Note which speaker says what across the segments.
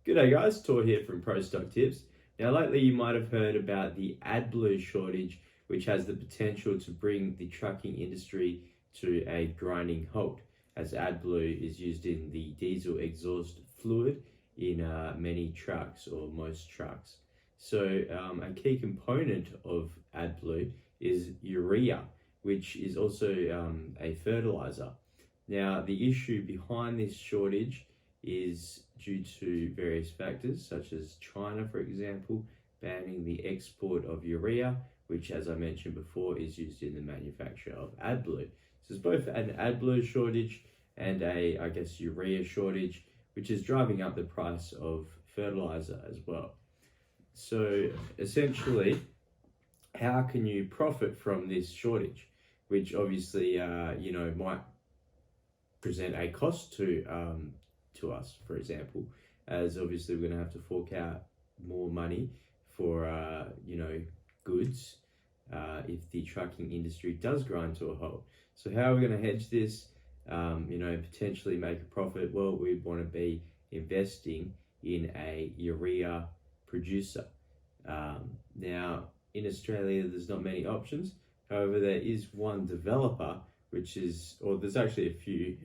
Speaker 1: G'day guys, Tor here from Pro Stock Tips. Now lately you might have heard about the Adblue shortage, which has the potential to bring the trucking industry to a grinding halt, as Adblue is used in the diesel exhaust fluid in many trucks or most trucks. So a key component of Adblue is urea, which is also a fertilizer. Now the issue behind this shortage is due to various factors, such as China, for example, banning the export of urea, which, as I mentioned before, is used in the manufacture of Adblue. So it's both an Adblue shortage and I guess, urea shortage, which is driving up the price of fertilizer as well. So essentially, how can you profit from this shortage, which obviously, might present a cost to us, for example, as obviously we're going to have to fork out more money for goods if the trucking industry does grind to a halt. So how are we going to hedge this, potentially make a profit? Well, we want to be investing in a urea producer. Now in Australia there's not many options, however there is one developer there's actually a few.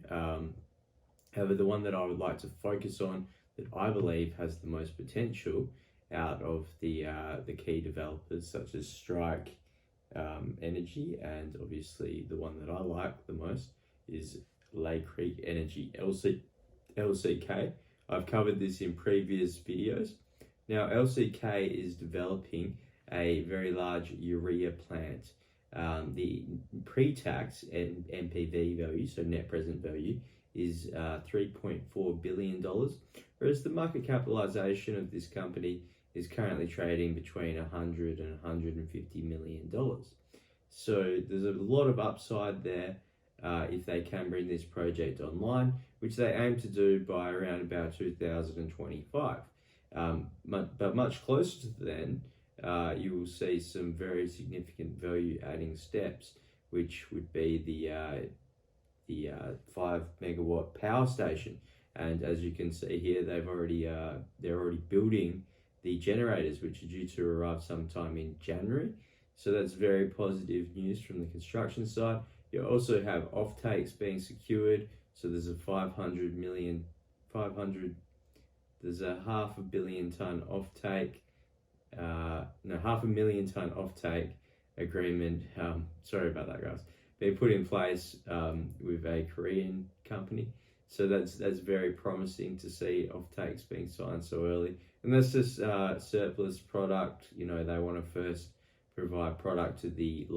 Speaker 1: However, the one that I would like to focus on, that I believe has the most potential out of the key developers, such as Strike Energy, and obviously the one that I like the most is Leigh Creek Energy, LCK. I've covered this in previous videos. Now, LCK is developing a very large urea plant. The pre-tax and NPV value, so net present value, is $3.4 billion, whereas the market capitalization of this company is currently trading between $100 and $150 million. So there's a lot of upside there if they can bring this project online, which they aim to do by around about 2025. But much closer to then, you will see some very significant value adding steps, which would be the 5 megawatt power station. And as you can see here, they're already building the generators, which are due to arrive sometime in January. So that's very positive news from the construction side. You also have offtakes being secured. So there's a 500 million ton offtake, half a million ton offtake agreement. Sorry about that, guys. Being put in place with a Korean company. So that's very promising to see offtakes being signed so early. And that's just surplus product. They want to first provide product to the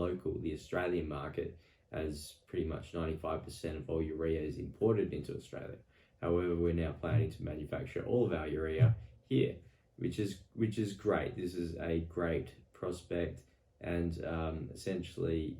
Speaker 1: Australian market, as pretty much 95% of all urea is imported into Australia. However, we're now planning to manufacture all of our urea here, which is great. This is a great prospect, and essentially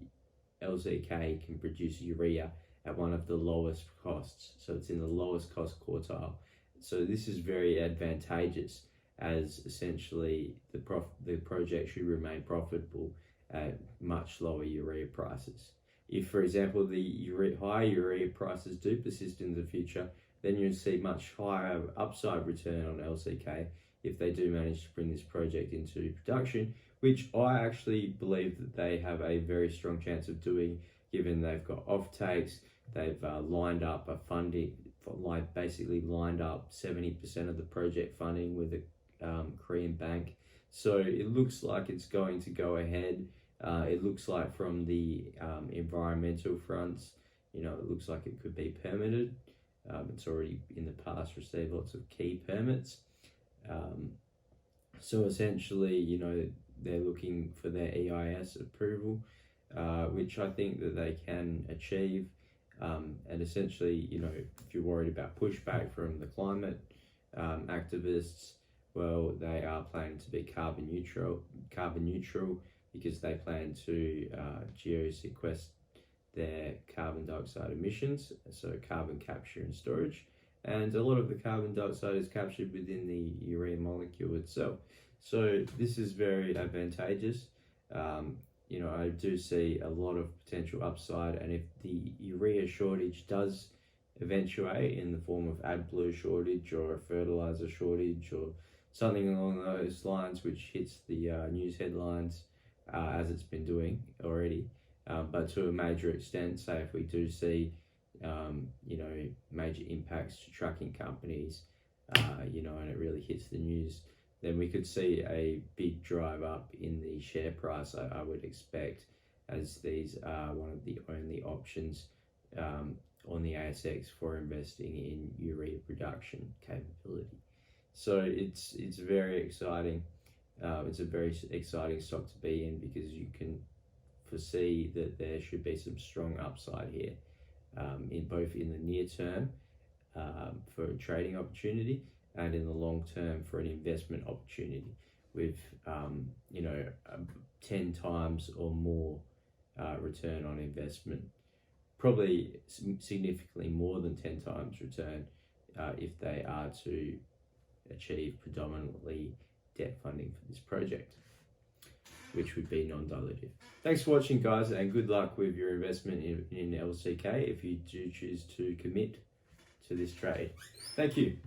Speaker 1: LCK can produce urea at one of the lowest costs, so it's in the lowest cost quartile. So this is very advantageous, as essentially the project should remain profitable at much lower urea prices. If, for example, the high urea prices do persist in the future, then you'll see much higher upside return on LCK if they do manage to bring this project into production, which I actually believe that they have a very strong chance of doing, given they've got offtakes, they've lined up a funding, basically lined up 70% of the project funding with a Korean bank. So it looks like it's going to go ahead. It looks like from the environmental fronts, it looks like it could be permitted. It's already in the past received lots of key permits. So essentially, they're looking for their EIS approval, which I think that they can achieve. And essentially, if you're worried about pushback from the climate activists, well, they are planning to be carbon neutral because they plan to geosequester their carbon dioxide emissions, so carbon capture and storage. And a lot of the carbon dioxide is captured within the urea molecule itself. So this is very advantageous. I do see a lot of potential upside, and if the urea shortage does eventuate in the form of Adblue shortage or a fertilizer shortage or something along those lines, which hits the news headlines as it's been doing already. But to a major extent, say if we do see, major impacts to trucking companies, and it really hits the news, then we could see a big drive up in the share price, I would expect, as these are one of the only options on the ASX for investing in urea production capability. So it's very exciting. It's a very exciting stock to be in because you can foresee that there should be some strong upside here, in both in the near term for a trading opportunity and in the long term for an investment opportunity with 10 times or more return on investment, probably significantly more than 10 times return if they are to achieve predominantly debt funding for this project, which would be non-dilutive. Thanks for watching, guys, and good luck with your investment in LCK if you do choose to commit to this trade. Thank you.